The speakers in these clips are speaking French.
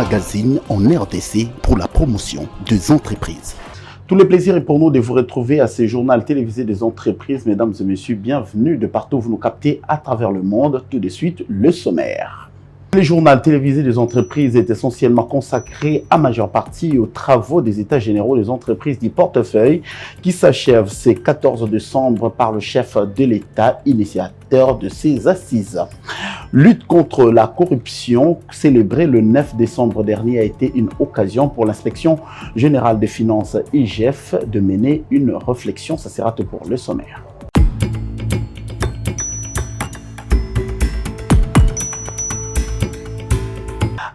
magazine en RDC pour la promotion des entreprises. Tout le plaisir est pour nous de vous retrouver à ce journal télévisé des entreprises. Mesdames et messieurs, bienvenue de partout où vous nous captez à travers le monde. Tout de suite, le sommaire. Le journal télévisé des entreprises est essentiellement consacré à majeure partie aux travaux des États généraux des entreprises du portefeuille qui s'achèvent ce 14 décembre par le chef de l'État, initiateur de ces assises. Lutte contre la corruption, célébrée le 9 décembre dernier, a été une occasion pour l'inspection générale des finances IGF de mener une réflexion. Ça sera tout pour le sommaire.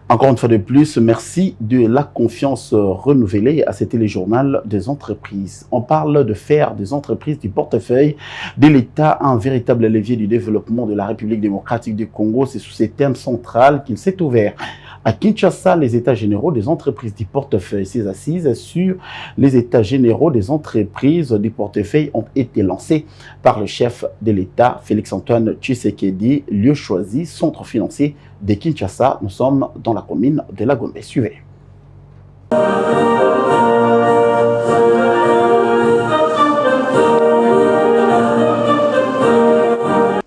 Encore une fois de plus, merci de la confiance renouvelée à ce téléjournal des entreprises. On parle de faire des entreprises du portefeuille de l'État un véritable levier du développement de la République démocratique du Congo. C'est sous ces thèmes centraux qu'il s'est ouvert à Kinshasa les États généraux des entreprises du portefeuille. Ces assises sur les États généraux des entreprises du portefeuille ont été lancées par le chef de l'État, Félix-Antoine Tshisekedi, lieu choisi, centre financier de Kinshasa. Nous sommes dans la commune de la Gombe. Suivez.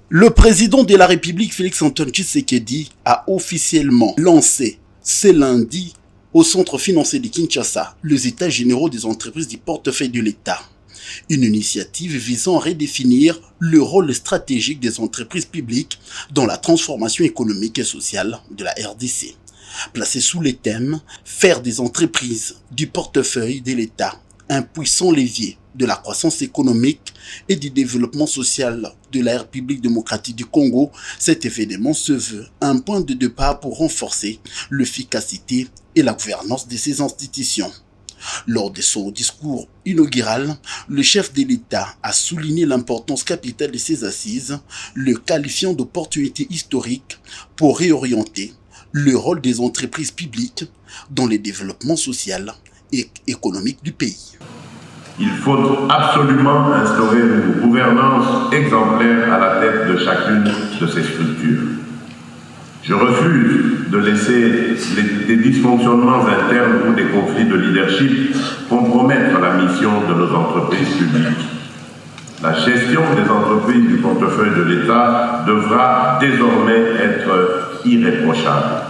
Le président de la République, Félix-Antoine Tshisekedi, a officiellement lancé ce lundi au centre financier de Kinshasa les États généraux des entreprises du portefeuille de l'État. Une initiative visant à redéfinir le rôle stratégique des entreprises publiques dans la transformation économique et sociale de la RDC. Placée sous les thèmes « Faire des entreprises du portefeuille de l'État un puissant levier de la croissance économique et du développement social de la République démocratique du Congo », cet événement se veut un point de départ pour renforcer l'efficacité et la gouvernance de ces institutions. Lors de son discours inaugural, le chef de l'État a souligné l'importance capitale de ces assises, le qualifiant d'opportunité historique pour réorienter le rôle des entreprises publiques dans le développement social et économique du pays. Il faut absolument instaurer une gouvernance exemplaire à la tête de chacune de ces structures. Je refuse de laisser des dysfonctionnements internes ou des conflits de leadership compromettre la mission de nos entreprises publiques. La gestion des entreprises du portefeuille de l'État devra désormais être irréprochable.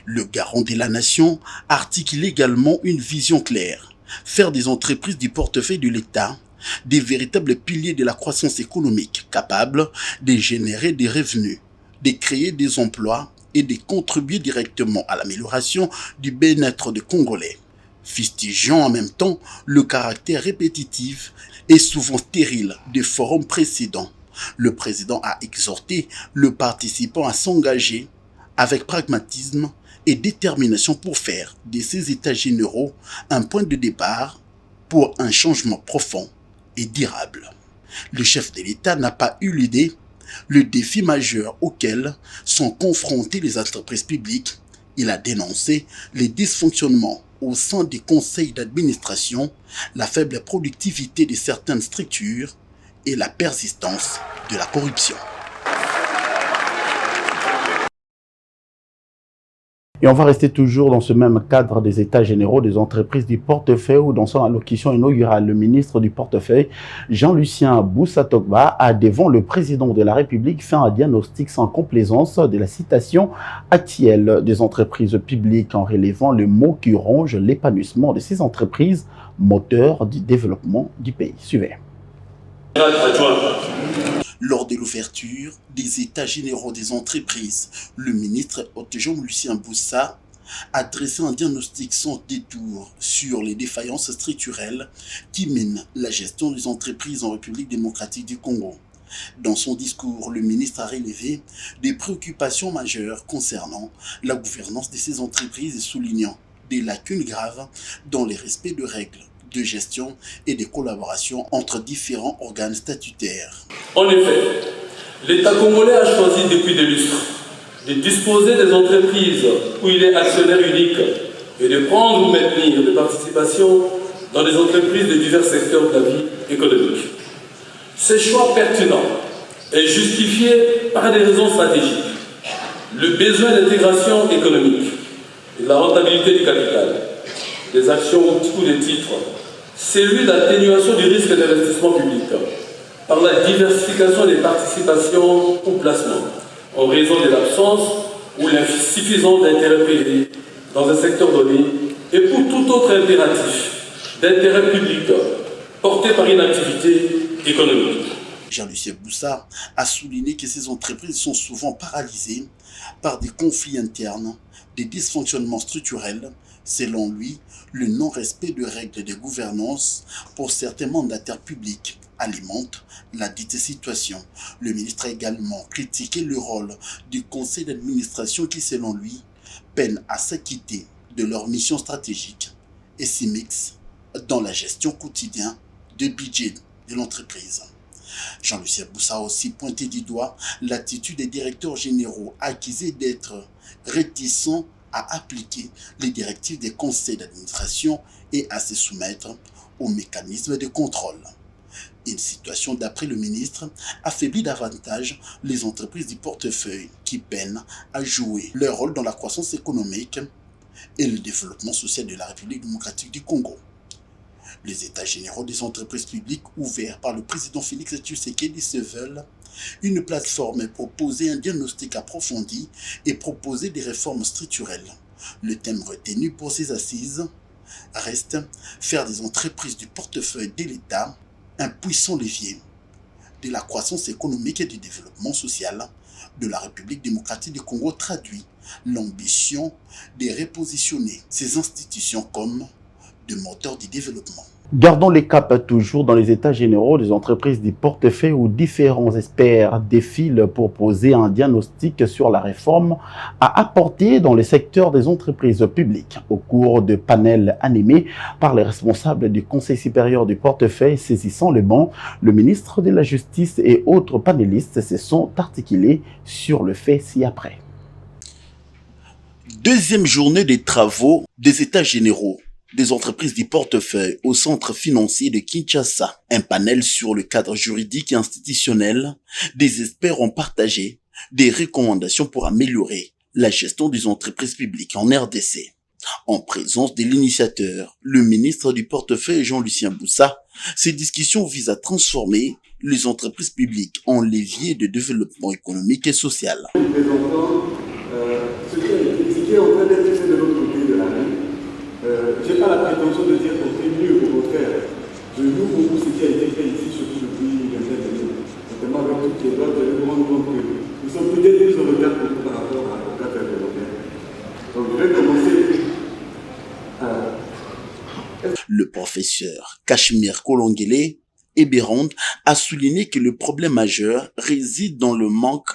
Le garant de la nation articule également une vision claire, faire des entreprises du portefeuille de l'État des véritables piliers de la croissance économique, capables de générer des revenus, de créer des emplois et de contribuer directement à l'amélioration du bien-être des Congolais. Fustigeant en même temps le caractère répétitif et souvent stérile des forums précédents, le président a exhorté le participant à s'engager avec pragmatisme et détermination pour faire de ces États généraux un point de départ pour un changement profond et durable. Le chef de l'État n'a pas eu l'idée le défi majeur auquel sont confrontées les entreprises publiques. Il a dénoncé les dysfonctionnements au sein des conseils d'administration, la faible productivité de certaines structures et la persistance de la corruption. Et on va rester toujours dans ce même cadre des États généraux des entreprises du portefeuille où dans son allocution inaugurale, le ministre du portefeuille, Jean-Lucien Boussa-Togba, a devant le président de la République fait un diagnostic sans complaisance de la situation actuelle des entreprises publiques en relevant le mot qui ronge l'épanouissement de ces entreprises, moteur du développement du pays. Suivez. Lors de l'ouverture des États généraux des entreprises, le ministre Jean-Lucien Boussa a dressé un diagnostic sans détour sur les défaillances structurelles qui minent la gestion des entreprises en République démocratique du Congo. Dans son discours, le ministre a relevé des préoccupations majeures concernant la gouvernance de ces entreprises et soulignant des lacunes graves dans le respect de règles de gestion et de collaboration entre différents organes statutaires. En effet, l'État congolais a choisi depuis des lustres de disposer des entreprises où il est actionnaire unique et de prendre ou maintenir des participations dans des entreprises de divers secteurs de la vie économique. Ce choix pertinent est justifié par des raisons stratégiques. le besoin d'intégration économique, de la rentabilité du capital, des actions ou des titres, celui d'atténuation du risque d'investissement public, par la diversification des participations ou placements, en raison de l'absence ou l'insuffisance d'intérêt privé dans un secteur donné, et pour tout autre impératif d'intérêt public porté par une activité économique. Jean-Lucien Boussa a souligné que ces entreprises sont souvent paralysées par des conflits internes, des dysfonctionnements structurels. Selon lui, le non-respect de règles de gouvernance pour certains mandataires publics alimente la dite situation. Le ministre a également critiqué le rôle du conseil d'administration qui, selon lui, peine à s'acquitter de leur mission stratégique et s'immisce dans la gestion quotidienne du budget de l'entreprise. Jean-Lucien Boussa a aussi pointé du doigt l'attitude des directeurs généraux accusés d'être réticents à appliquer les directives des conseils d'administration et à se soumettre aux mécanismes de contrôle. Une situation, d'après le ministre, affaiblit davantage les entreprises du portefeuille qui peinent à jouer leur rôle dans la croissance économique et le développement social de la République démocratique du Congo. Les états généraux des entreprises publiques ouverts par le président Félix Tshisekedi se veulent une plateforme pour poser un diagnostic approfondi et proposer des réformes structurelles. Le thème retenu pour ces assises reste faire des entreprises du portefeuille de l'État un puissant levier de la croissance économique et du développement social de la République démocratique du Congo, traduit l'ambition de repositionner ces institutions comme de moteurs du développement. Gardons les caps toujours dans les états généraux des entreprises du portefeuille où différents experts défilent pour poser un diagnostic sur la réforme à apporter dans le secteur des entreprises publiques. Au cours de panels animés par les responsables du Conseil supérieur du portefeuille saisissant le banc, le ministre de la Justice et autres panélistes se sont articulés sur le fait ci-après. Deuxième journée des travaux des états généraux des entreprises du portefeuille au centre financier de Kinshasa. Un panel sur le cadre juridique et institutionnel. Des experts ont partagé des recommandations pour améliorer la gestion des entreprises publiques en RDC. En présence de l'initiateur, le ministre du portefeuille Jean-Lucien Boussa, ces discussions visent à transformer les entreprises publiques en levier de développement économique et social. Ce qui est en train d'être fait de l'autre côté de la rue, je n'ai pas la prétention de dire qu'on fait mieux, au contraire. Je loue beaucoup ce qui a été fait ici, surtout depuis une vingtaine d'années. Notamment avec toutes les lois, vous allez vous rendre compte que nous sommes peut-être plus en retard par rapport à la cadre européen. Donc je vais commencer. Le professeur Cachemire Kolongele Ebérond a souligné que le problème majeur réside dans le manque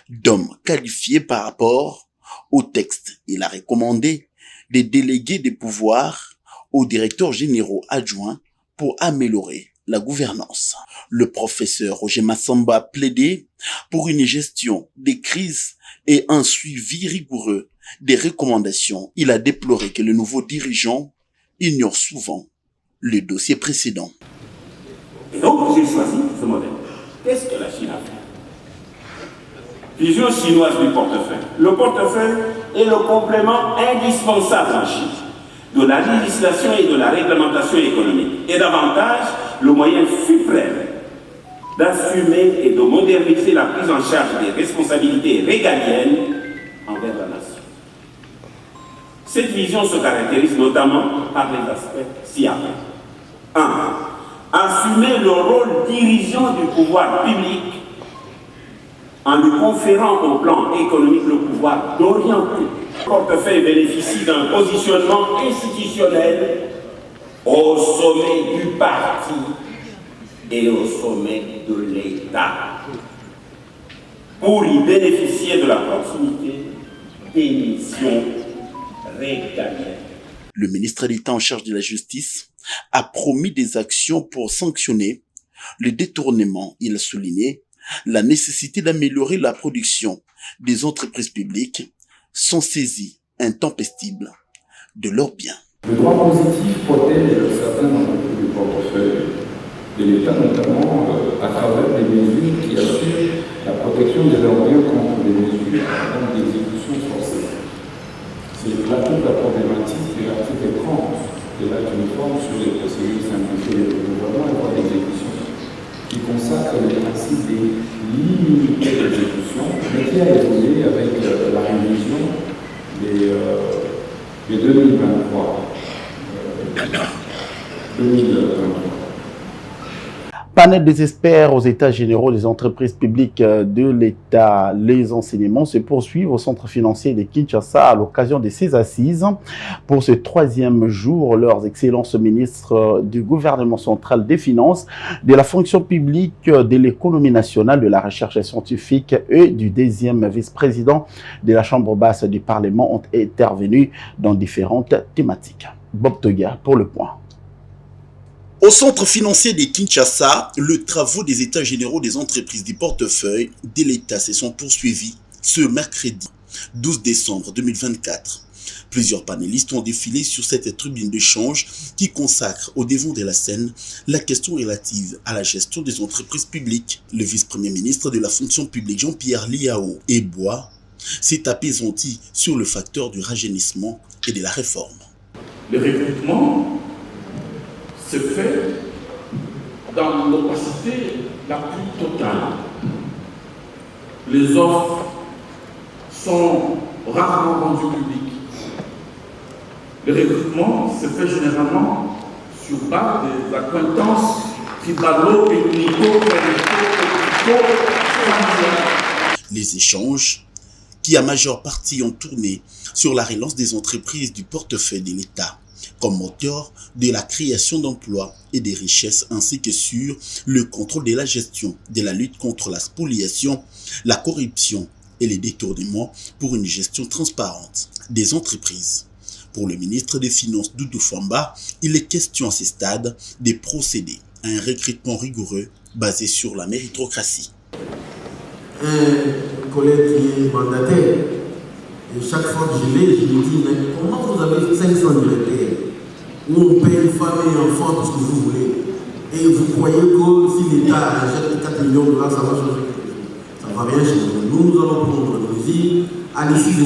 d'hommes qualifiés par rapport au texte. Il a recommandé des délégués des pouvoirs aux directeurs généraux adjoints pour améliorer la gouvernance. Le professeur Roger Massamba a plaidé pour une gestion des crises et un suivi rigoureux des recommandations. Il a déploré que le nouveau dirigeant ignore souvent le dossier précédent. Et donc j'ai choisi ce modèle. Qu'est-ce que la Chine a fait? Vision chinoise du portefeuille. Le portefeuille est le complément indispensable en Chine de la législation et de la réglementation économique, et davantage le moyen suprême d'assumer et de moderniser la prise en charge des responsabilités régaliennes envers la nation. Cette vision se caractérise notamment par les aspects ci-après. 1. Assumer le rôle dirigeant du pouvoir public en lui conférant au plan économique le pouvoir d'orienter. Le portefeuille bénéficie d'un positionnement institutionnel au sommet du parti et au sommet de l'État pour y bénéficier de la proximité des missions régaliennes. Le ministre d'État en charge de la justice a promis des actions pour sanctionner le détournement. Il a souligné la nécessité d'améliorer la production des entreprises publiques sans saisie intempestive de leurs biens. Le droit positif protège certains entreprises du portefeuille de l'État, notamment à travers des mesures qui assurent la protection protection des employés contre les mesures d'exécution forcée. C'est là toute la problématique de l'article 30 de l'acte uniforme sur les procédures simplifiées de gouvernement et droit d'exécution, qui consacre le principe des l'immunité d'exécution, mais qui a évolué avec la révision des 2023. Panel des experts aux états généraux des entreprises publiques de l'État. Les enseignements se poursuivent au centre financier de Kinshasa à l'occasion de ces assises. Pour ce 3e jour, leurs excellences ministres du gouvernement central des finances, de la fonction publique, de l'économie nationale, de la recherche scientifique et du 2e vice-président de la Chambre basse du Parlement ont intervenu dans différentes thématiques. Bob Toga pour le point. Au centre financier de Kinshasa, les travaux des états généraux des entreprises du portefeuille de l'État se sont poursuivis ce mercredi 12 décembre 2024. Plusieurs panélistes ont défilé sur cette tribune d'échange qui consacre au devant de la scène la question relative à la gestion des entreprises publiques. Le vice-premier ministre de la fonction publique Jean-Pierre Liao Ebois s'est apaisanti sur le facteur du rajeunissement et de la réforme. Le recrutement se fait dans l'opacité la plus totale. Les offres sont rarement rendues publiques. Le recrutement se fait généralement sur base des acquaintances tribalo et les échanges qui à majeure partie ont tourné sur la relance des entreprises du portefeuille de l'État comme moteur de la création d'emplois et des richesses, ainsi que sur le contrôle de la gestion, de la lutte contre la spoliation, la corruption et les détournements pour une gestion transparente des entreprises. Pour le ministre des Finances Doudou Famba, il est question à ce stade de procéder à un recrutement rigoureux basé sur la méritocratie. Un collègue qui est mandataire, et chaque fois que je l'ai, je lui dis, mais comment vous avez 500 directeurs où on paye femme et enfants tout ce que vous voulez, et vous croyez que si l'État achète 4 millions de dollars, ça va changer quelque chose? Ça va bien changer. Nous allons prendre des mesures à l'issue de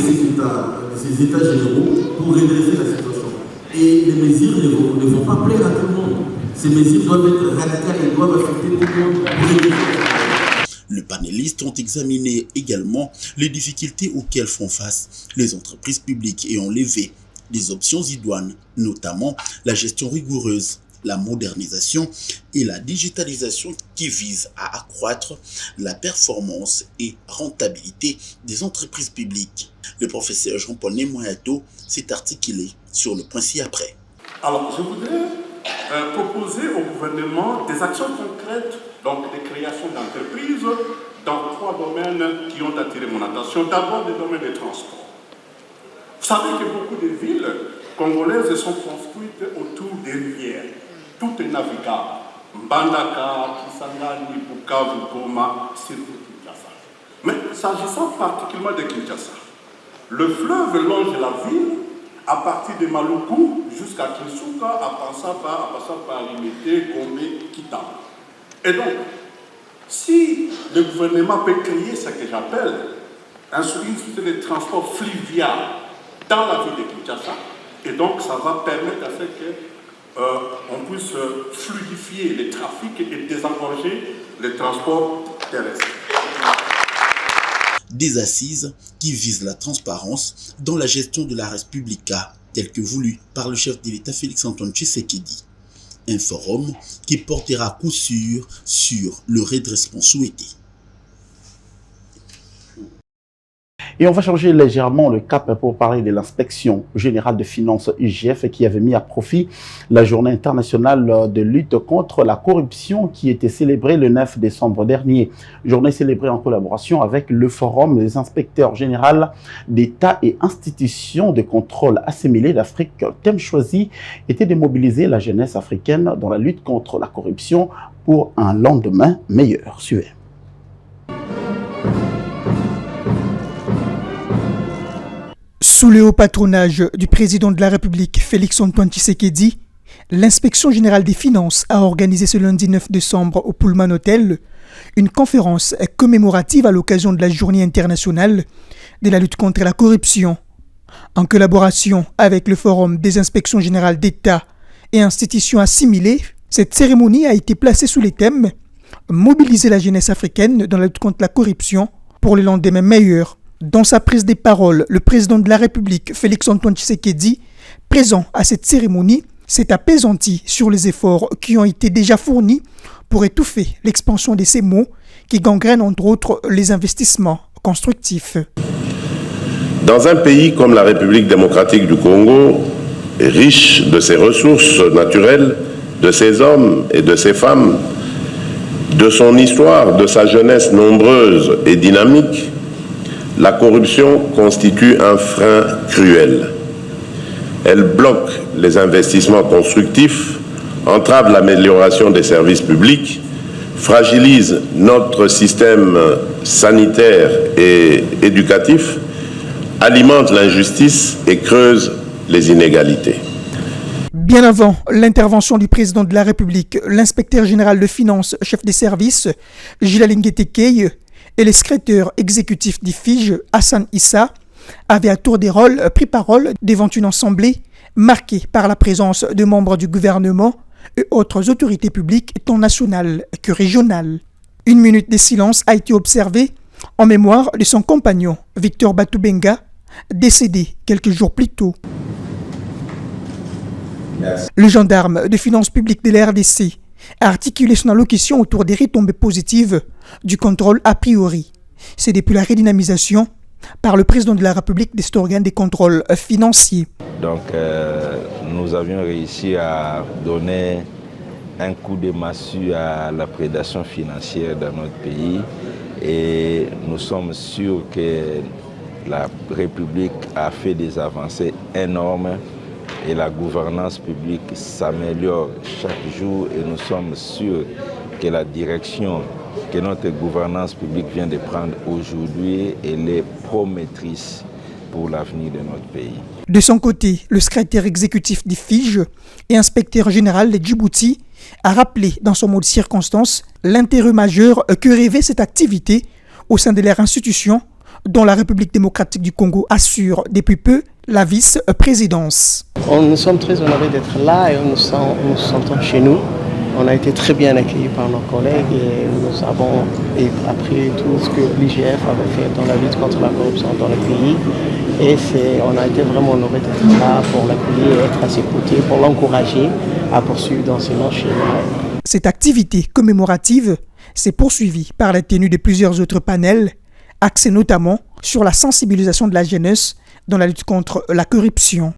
ces états généraux pour redresser la situation. Et les mesures ne vont pas plaire à tout le monde. Ces mesures doivent être radicales et doivent affecter tout le monde. Les panélistes ont examiné également les difficultés auxquelles font face les entreprises publiques et ont levé des options idoines, notamment la gestion rigoureuse, la modernisation et la digitalisation qui visent à accroître la performance et rentabilité des entreprises publiques. Le professeur Jean-Paul Nemoyato s'est articulé sur le point ci-après. Alors, je voudrais proposer au gouvernement des actions concrètes, donc des créations d'entreprises dans 3 domaines qui ont attiré mon attention. D'abord, le domaine des transports. Vous savez que beaucoup de villes congolaises sont construites autour des rivières. Tout est navigable. Mbandaka, Kisangani, Bukavu, Goma, surtout Kinshasa. Mais s'agissant particulièrement de Kinshasa, le fleuve longe la ville à partir de Maluku jusqu'à Kinsuka, en passant par Limité, Gombe, Kitana. Et donc, si le gouvernement peut créer ce que j'appelle une société de transport fluvial dans la ville de Kinshasa, et donc ça va permettre à ce qu'on puisse fluidifier les trafics et désengorger les transports terrestres. Des assises qui visent la transparence dans la gestion de la res publica, tel que voulu par le chef de l'État Félix-Antoine Tshisekedi. Un forum qui portera à coup sûr sur le redressement souhaité. Et on va changer légèrement le cap pour parler de l'inspection générale des finances IGF qui avait mis à profit la journée internationale de lutte contre la corruption qui était célébrée le 9 décembre dernier. Journée célébrée en collaboration avec le Forum des inspecteurs généraux d'État et institutions de contrôle assimilées d'Afrique. Le thème choisi était de mobiliser la jeunesse africaine dans la lutte contre la corruption pour un lendemain meilleur. Suivez. Sous le haut patronage du président de la République, Félix-Antoine Tshisekedi, l'inspection générale des finances a organisé ce lundi 9 décembre au Pullman Hotel une conférence commémorative à l'occasion de la Journée internationale de la lutte contre la corruption. En collaboration avec le Forum des inspections générales d'État et institutions assimilées, cette cérémonie a été placée sous les thèmes « Mobiliser la jeunesse africaine dans la lutte contre la corruption pour les lendemains meilleurs ». Dans sa prise de parole, le président de la République, Félix-Antoine Tshisekedi, présent à cette cérémonie, s'est apaisanti sur les efforts qui ont été déjà fournis pour étouffer l'expansion de ces maux qui gangrènent entre autres les investissements constructifs. Dans un pays comme la République démocratique du Congo, riche de ses ressources naturelles, de ses hommes et de ses femmes, de son histoire, de sa jeunesse nombreuse et dynamique, la corruption constitue un frein cruel. Elle bloque les investissements constructifs, entrave l'amélioration des services publics, fragilise notre système sanitaire et éducatif, alimente l'injustice et creuse les inégalités. Bien avant l'intervention du président de la République, l'inspecteur général de finances, chef des services, Gilles Alinguetekei, et le secrétaire exécutif d'IFIGE, Hassan Issa, avaient à tour des rôles pris parole devant une assemblée marquée par la présence de membres du gouvernement et autres autorités publiques tant nationales que régionales. Une minute de silence a été observée en mémoire de son compagnon, Victor Batoubenga, décédé quelques jours plus tôt. Merci. Le gendarme de finances publiques de la RDC a articulé son allocution autour des retombées positives du contrôle a priori. C'est depuis la redynamisation par le président de la République de cet organe des contrôles financiers. Donc nous avions réussi à donner un coup de massue à la prédation financière dans notre pays et nous sommes sûrs que la République a fait des avancées énormes et la gouvernance publique s'améliore chaque jour et nous sommes sûrs que la direction que notre gouvernance publique vient de prendre aujourd'hui, elle est promettrice pour l'avenir de notre pays. De son côté, le secrétaire exécutif d'IFIGE et inspecteur général de Djibouti a rappelé dans son mot de circonstance l'intérêt majeur que revêt cette activité au sein de leur institution dont la République démocratique du Congo assure depuis peu la vice-présidence. Nous sommes très honorés d'être là et nous nous sentons chez nous. On a été très bien accueillis par nos collègues et nous avons appris tout ce que l'IGF avait fait dans la lutte contre la corruption dans le pays. Et on a été vraiment honorés d'être là pour l'accueillir et être à ses côtés, pour l'encourager à poursuivre dans ses marches. Cette activité commémorative s'est poursuivie par la tenue de plusieurs autres panels, axés notamment sur la sensibilisation de la jeunesse dans la lutte contre la corruption.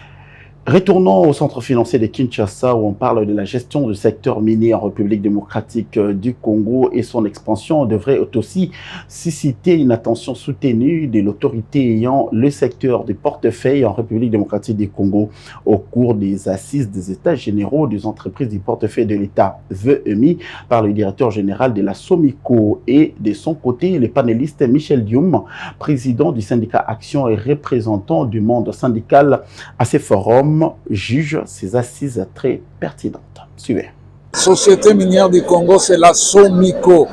Retournons au centre financier de Kinshasa où on parle de la gestion du secteur minier en République démocratique du Congo et son expansion devrait aussi susciter une attention soutenue de l'autorité ayant le secteur du portefeuille en République démocratique du Congo au cours des assises des états généraux des entreprises du portefeuille de l'État émis par le directeur général de la SOMICO et de son côté le panéliste Michel Dioum, président du syndicat Action et représentant du monde syndical à ces forums, juge ces assises très pertinentes. Suivez. Société minière du Congo, c'est la SOMICO.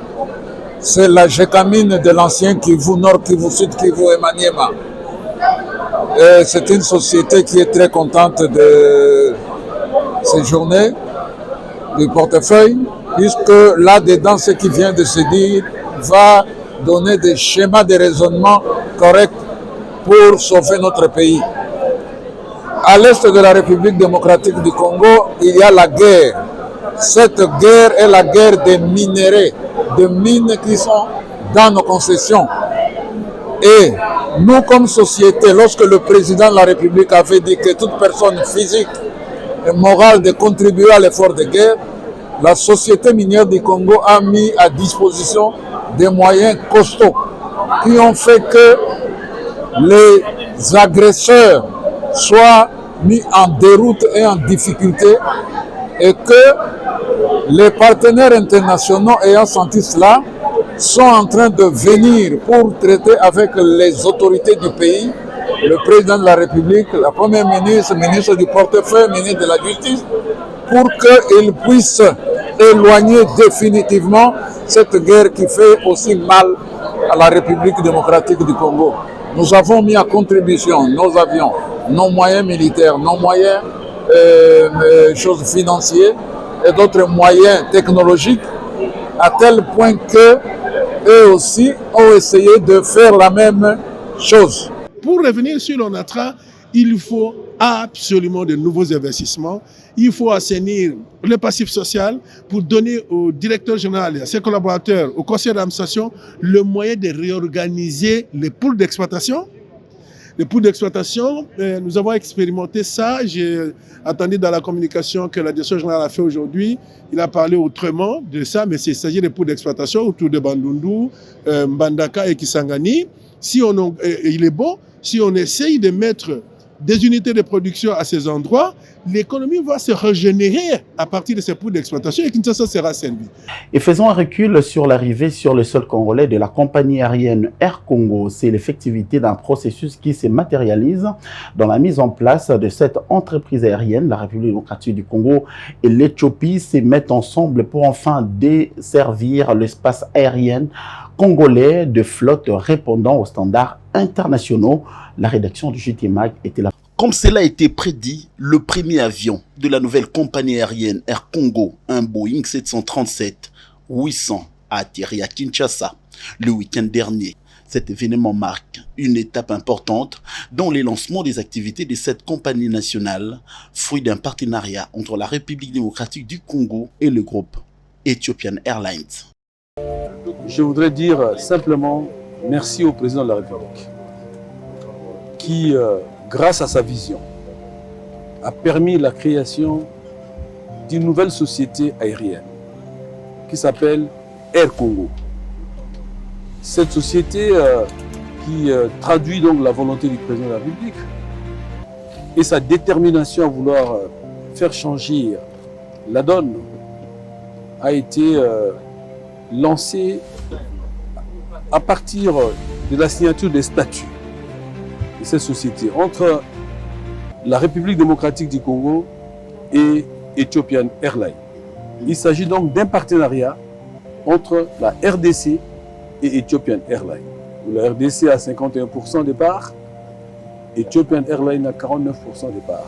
C'est la Gécamine de l'ancien Kivu Nord, Kivu Sud, Kivu et Maniema. C'est une société qui est très contente de ces journées du portefeuille, puisque là-dedans, ce qui vient de se dire va donner des schémas de raisonnement corrects pour sauver notre pays. À l'est de la République démocratique du Congo, il y a la guerre. Cette guerre est la guerre des minerais, des mines qui sont dans nos concessions. Et nous, comme société, lorsque le président de la République avait dit que toute personne physique et morale de contribuer à l'effort de guerre, la société minière du Congo a mis à disposition des moyens costauds qui ont fait que les agresseurs soient mis en déroute et en difficulté et que les partenaires internationaux ayant senti cela sont en train de venir pour traiter avec les autorités du pays, le président de la République, la première ministre, le ministre du portefeuille, le ministre de la Justice, pour qu'ils puissent éloigner définitivement cette guerre qui fait aussi mal à la République démocratique du Congo. Nous avons mis à contribution nos avions, nos moyens militaires, nos moyens choses financiers et d'autres moyens technologiques, à tel point que eux aussi ont essayé de faire la même chose. Pour revenir sur l'ONATRA, il faut absolument de nouveaux investissements. Il faut assainir le passif social pour donner au directeur général et à ses collaborateurs, au conseil d'administration, le moyen de réorganiser les poules d'exploitation. Les poules d'exploitation, nous avons expérimenté ça. J'ai attendu dans la communication que la direction générale a fait aujourd'hui. Il a parlé autrement de ça, mais il s'agit des poules d'exploitation autour de Bandundu, Mbandaka et Kisangani. Si il est bon, si on essaye de mettre des unités de production à ces endroits, l'économie va se régénérer à partir de ces poules d'exploitation et Kinshasa sera servie. Et faisons un recul sur l'arrivée sur le sol congolais de la compagnie aérienne Air Congo. C'est l'effectivité d'un processus qui se matérialise dans la mise en place de cette entreprise aérienne. La République démocratique du Congo et l'Éthiopie se mettent ensemble pour enfin desservir l'espace aérien congolais de flotte répondant aux standards internationaux. La rédaction du JT Mag était là. Comme cela a été prédit, le premier avion de la nouvelle compagnie aérienne Air Congo, un Boeing 737-800, a atterri à Kinshasa le week-end dernier. Cet événement marque une étape importante dans le lancement des activités de cette compagnie nationale, fruit d'un partenariat entre la République démocratique du Congo et le groupe Ethiopian Airlines. Je voudrais dire simplement merci au président de la République qui, grâce à sa vision, a permis la création d'une nouvelle société aérienne qui s'appelle Air Congo. Cette société qui traduit donc la volonté du président de la République et sa détermination à vouloir faire changer la donne a été lancée à partir de la signature des statuts de cette société entre la République démocratique du Congo et Ethiopian Airlines. Il s'agit donc d'un partenariat entre la RDC et Ethiopian Airlines. La RDC a 51% des parts, Ethiopian Airlines a 49% des parts.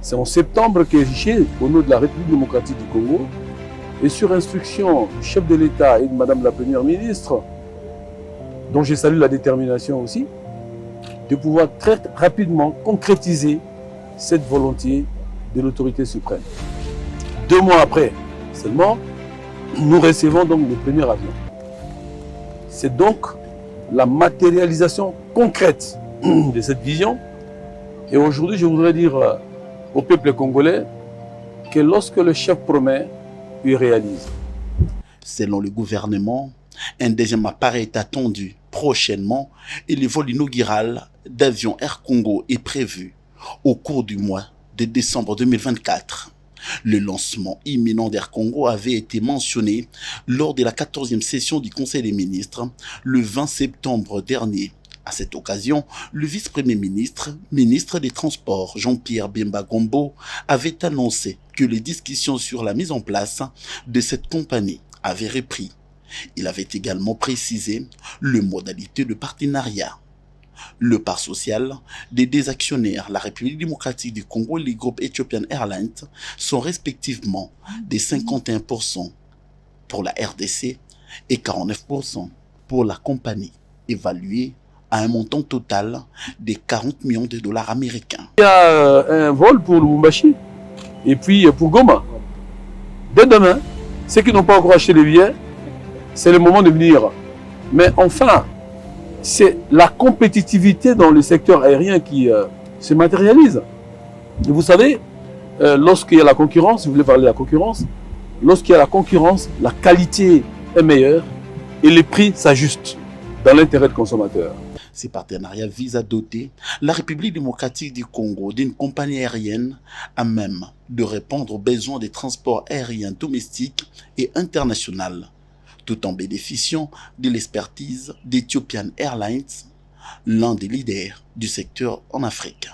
C'est en septembre que j'ai, au nom de la République démocratique du Congo, et sur instruction du chef de l'État et de Madame la Première ministre, dont je salue la détermination aussi, de pouvoir très rapidement concrétiser cette volonté de l'autorité suprême. 2 mois après seulement, nous recevons donc le premier avion. C'est donc la matérialisation concrète de cette vision. Et aujourd'hui, je voudrais dire au peuple congolais que lorsque le chef promet, il réalise. Selon le gouvernement, un deuxième appareil est attendu prochainement et le vol inaugural d'avion Air Congo est prévu au cours du mois de décembre 2024. Le lancement imminent d'Air Congo avait été mentionné lors de la 14e session du Conseil des ministres le 20 septembre dernier. À cette occasion, le vice-premier ministre, ministre des Transports, Jean-Pierre Bemba Gombo, avait annoncé que les discussions sur la mise en place de cette compagnie avaient repris. Il avait également précisé les modalités de partenariat. Le part social des deux actionnaires, la République démocratique du Congo et le groupe Ethiopian Airlines, sont respectivement de 51% pour la RDC et 49% pour la compagnie, évaluée à un montant total de 40 millions de dollars américains. Il y a un vol pour Lubumbashi et puis pour Goma. Dès demain, ceux qui n'ont pas encore acheté les billets, c'est le moment de venir. Mais enfin, c'est la compétitivité dans le secteur aérien qui se matérialise. Et vous savez, lorsqu'il y a la concurrence, si vous voulez parler de la concurrence, lorsqu'il y a la concurrence, la qualité est meilleure et les prix s'ajustent dans l'intérêt du consommateur. Ces partenariats visent à doter la République démocratique du Congo d'une compagnie aérienne à même de répondre aux besoins des transports aériens domestiques et internationaux, tout en bénéficiant de l'expertise d'Ethiopian Airlines, l'un des leaders du secteur en Afrique.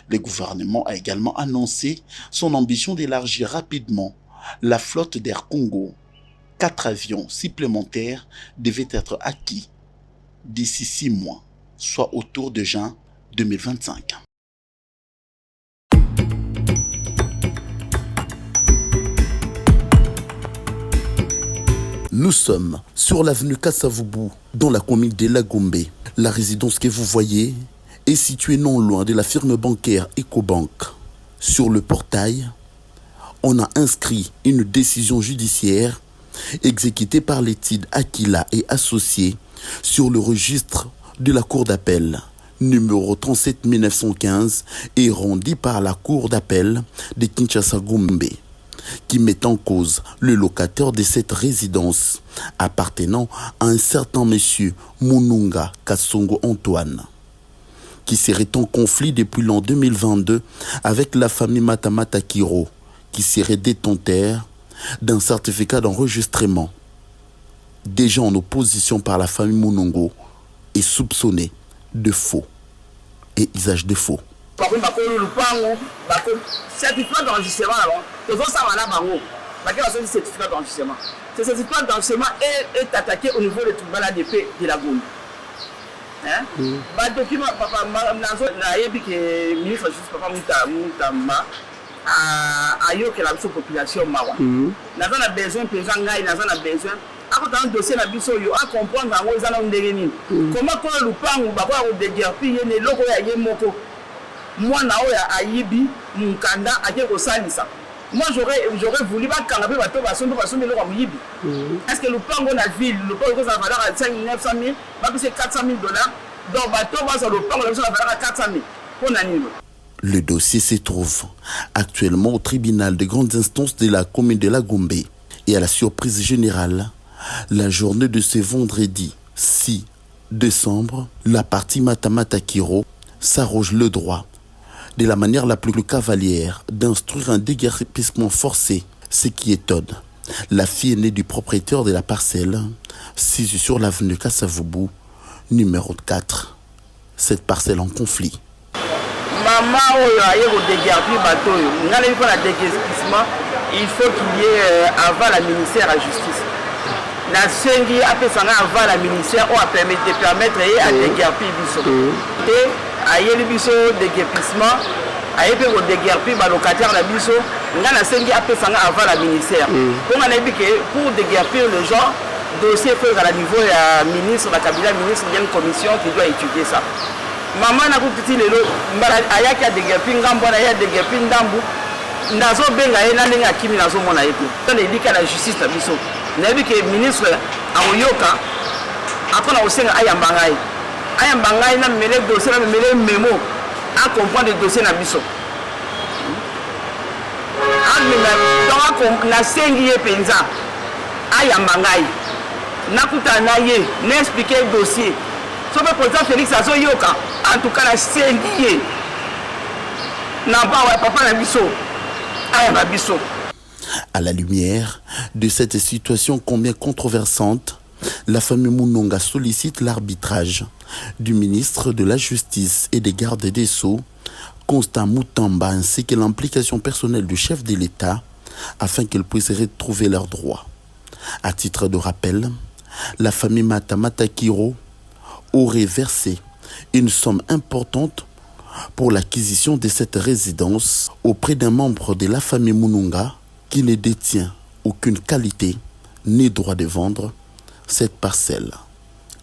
Le gouvernement a également annoncé son ambition d'élargir rapidement la flotte d'Air Congo, 4 avions supplémentaires devaient être acquis d'ici 6 mois, soit autour de juin 2025. Nous sommes sur l'avenue Kassavubu, dans la commune de Lagombe. La résidence que vous voyez est située non loin de la firme bancaire Ecobank. Sur le portail, on a inscrit une décision judiciaire exécutée par l'étude Aquila et associés sur le registre de la Cour d'appel numéro 37-1915 et rendue par la Cour d'appel de Kinshasa-Gombe, qui met en cause le locataire de cette résidence appartenant à un certain monsieur Mununga Kasongo Antoine, qui serait en conflit depuis l'an 2022 avec la famille Matamata Kiro, qui serait détenteur d'un certificat d'enregistrement déjà en opposition par la famille Munungo et soupçonné de faux et usage de faux. Certificat d'enregistrement, certificat d'enregistrement. Ce certificat d'enregistrement est attaqué au niveau du tribunal ADP de la Gombe. Document, papa, le ministre de justice, papa Moutama, a eu que la population mawa. Nous avons besoin, président Ngaï, nous avons besoin. Après un dossier na biso yo a comprendre ngo ezana ndengeni. Comment ko lupangu baba ko degerpi yene loko ya yemoko. Mwana oya ayibi mukanda ake ko salisa. Moi j'aurais voulu ba kanga bato basombe loko muyibi. Est-ce que lupango na ville, lupango ça valeur à 900 000, ba c'est 400 000 $. Donc bato ba so lupango ça valeur à 400 000. Pour nanino. Le dossier se trouve actuellement au tribunal de grandes instances de la commune de Lagombe. Et à la surprise générale, la journée de ce vendredi 6 décembre, la partie Matamata Kiro s'arroge le droit, de la manière la plus cavalière, d'instruire un déguerpissement forcé, ce qui étonne. La fille aînée du propriétaire de la parcelle, située sur l'avenue Kassavubu, numéro 4. Cette parcelle en conflit. Maman, il faut qu'il y ait avant la ministère à justice. La sengi après ça avant la ministère on a permis de permettre à déguerpir biso. Et à yeli biso déguerpissement, à yeli ko déguerpir ba locataire la biso, ngana sengi après ça avant la ministère. On a dit que pour déguerpir le genre dossier fait à la niveau ya ministre la cabinet ministre il y a une commission qui doit étudier ça. Maman na ko petit lelo mbala ayaki a déguerpir ngambo na ya déguerpir ndambu. Nazo benga ena ndenge akimi nazo mona yetu. On dit que la justice na biso. Nabi que ministre aoyoka après na osenga ayambangai. Ayambangai na mele dossier na mele memo à comprendre le dossier na biso. Donc na sengi ye penza ayambangai. Nakuta na ye n'expliquer le dossier. Sauf que président Félix azoyoka en tout cas la sengi ye. Na ba papa na biso. À la lumière de cette situation combien controversante, la famille Mununga sollicite l'arbitrage du ministre de la Justice et des Gardes des Sceaux, Constant Moutamba, ainsi que l'implication personnelle du chef de l'État afin qu'ils puissent retrouver leurs droits. À titre de rappel, la famille Matamata Kiro aurait versé une somme importante pour l'acquisition de cette résidence auprès d'un membre de la famille Mununga qui ne détient aucune qualité ni droit de vendre cette parcelle.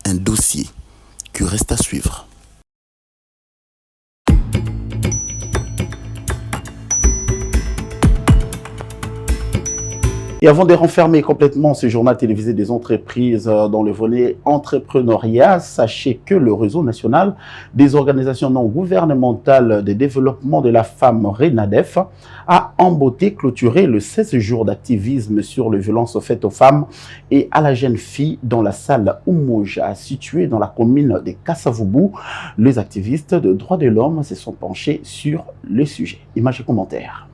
Un dossier qui reste à suivre. Et avant de renfermer complètement ce journal télévisé des entreprises dans le volet entrepreneuriat, sachez que le réseau national des organisations non gouvernementales de développement de la femme RENADEF a en beauté clôturé le 16 jours d'activisme sur les violences faites aux femmes et à la jeune fille dans la salle Umoja située dans la commune de Kassavubu. Les activistes de droits de l'homme se sont penchés sur le sujet. Images et commentaires.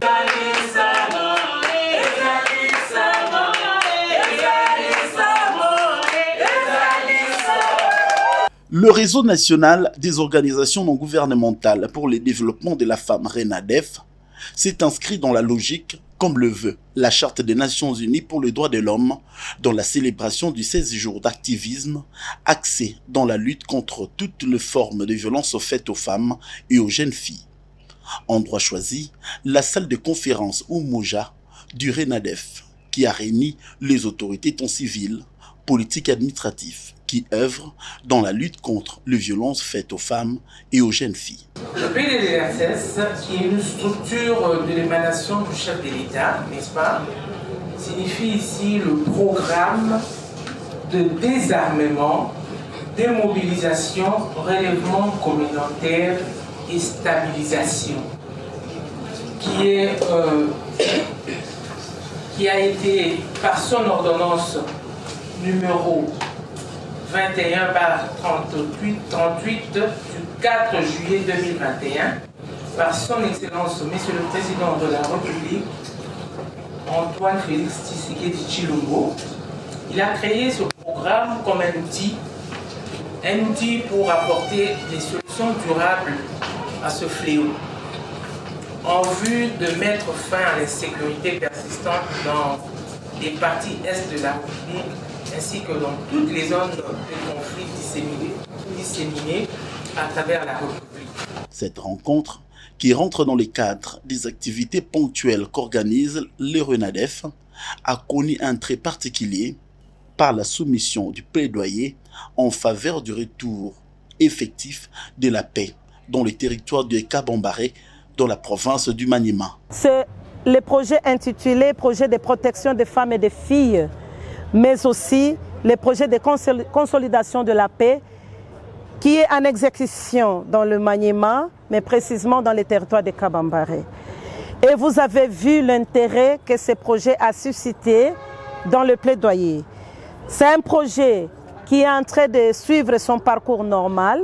Le réseau national des organisations non gouvernementales pour le développement de la femme RENADEF s'est inscrit dans la logique comme le veut la Charte des Nations Unies pour les droits de l'homme, dans la célébration du 16 jours d'activisme axé dans la lutte contre toutes les formes de violence faites aux femmes et aux jeunes filles. Endroit choisi, la salle de conférence Umoja du RENADEF, qui a réuni les autorités tant civiles, politiques et administratives, qui œuvrent dans la lutte contre les violences faites aux femmes et aux jeunes filles. Le PDDRCS, qui est une structure de l'émanation du chef de l'État, n'est-ce pas, signifie ici le programme de désarmement, démobilisation, relèvement communautaire et stabilisation, qui a été, par son ordonnance numéro 21 par 38 du 4 juillet 2021, par son Excellence, Monsieur le Président de la République, Antoine Félix Tshisekedi Tshilombo. Il a créé ce programme comme un outil pour apporter des solutions durables à ce fléau, en vue de mettre fin à l'insécurité persistante dans les parties est de la République, ainsi que dans toutes les zones de conflit disséminées à travers la République. Cette rencontre, qui rentre dans le cadre des activités ponctuelles qu'organise le RENADEF, a connu un trait particulier par la soumission du plaidoyer en faveur du retour effectif de la paix dans le territoire de Kabambaré, dans la province du Maniema. C'est le projet intitulé « Projet de protection des femmes et des filles », mais aussi le projet de consolidation de la paix qui est en exécution dans le Maniema, mais précisément dans le territoire de Kabambaré. Et vous avez vu l'intérêt que ce projet a suscité dans le plaidoyer. C'est un projet qui est en train de suivre son parcours normal,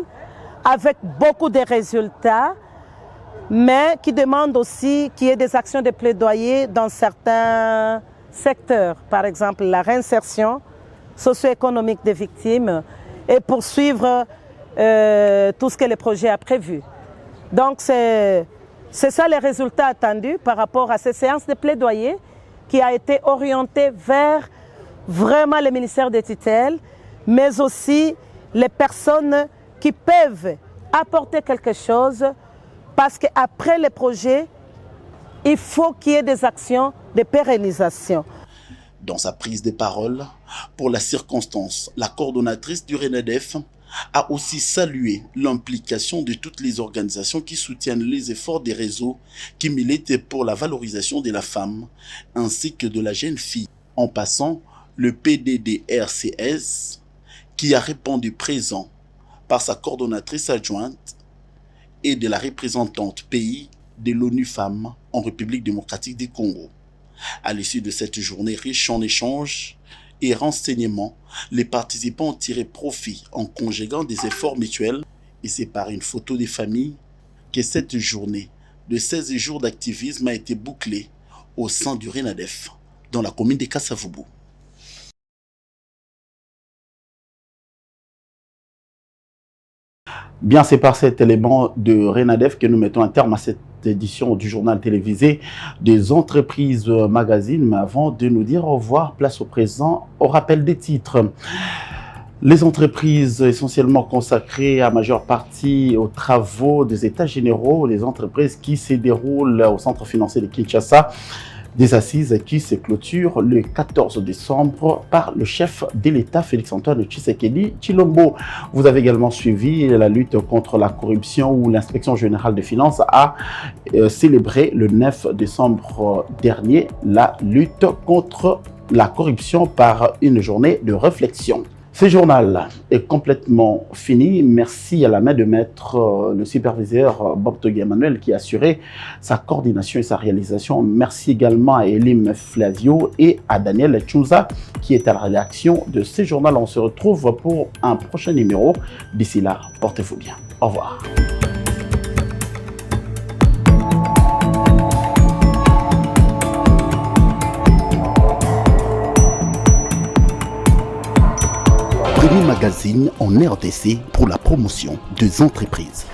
avec beaucoup de résultats, mais qui demande aussi qu'il y ait des actions de plaidoyer dans certains secteurs, par exemple la réinsertion socio-économique des victimes et poursuivre tout ce que le projet a prévu. Donc c'est ça les résultats attendus par rapport à ces séances de plaidoyer qui a été orientée vers vraiment le ministère des tutelles, mais aussi les personnes qui peuvent apporter quelque chose, parce qu'après le projet, il faut qu'il y ait des actions de pérennisation. Dans sa prise de parole, pour la circonstance, la coordonnatrice du RENADEF a aussi salué l'implication de toutes les organisations qui soutiennent les efforts des réseaux qui militent pour la valorisation de la femme ainsi que de la jeune fille, en passant le PDDRCS qui a répondu présent par sa coordonnatrice adjointe et de la représentante pays de l'ONU Femmes en République démocratique du Congo. À l'issue de cette journée riche en échanges et renseignements, les participants ont tiré profit en conjuguant des efforts mutuels, et c'est par une photo des familles que cette journée de 16 jours d'activisme a été bouclée au sein du RENADEF dans la commune de Kasavubu. Bien, c'est par cet élément de RENADEF que nous mettons un terme à cette édition du journal télévisé des entreprises magazines. Mais avant de nous dire au revoir, place au présent, au rappel des titres. Les entreprises essentiellement consacrées à majeure partie aux travaux des États généraux, les entreprises qui se déroulent au centre financier de Kinshasa, des assises qui se clôturent le 14 décembre par le chef de l'État, Félix-Antoine Tshisekedi Tshilombo. Vous avez également suivi la lutte contre la corruption où l'inspection générale des finances a célébré le 9 décembre dernier la lutte contre la corruption par une journée de réflexion. Ce journal est complètement fini. Merci à la main de maître le superviseur Bob Togui Emmanuel qui a assuré sa coordination et sa réalisation. Merci également à Elim Flavio et à Daniel Tchouza qui est à la rédaction de ce journal. On se retrouve pour un prochain numéro. D'ici là, portez-vous bien. Au revoir. Magazine en RDC pour la promotion des entreprises.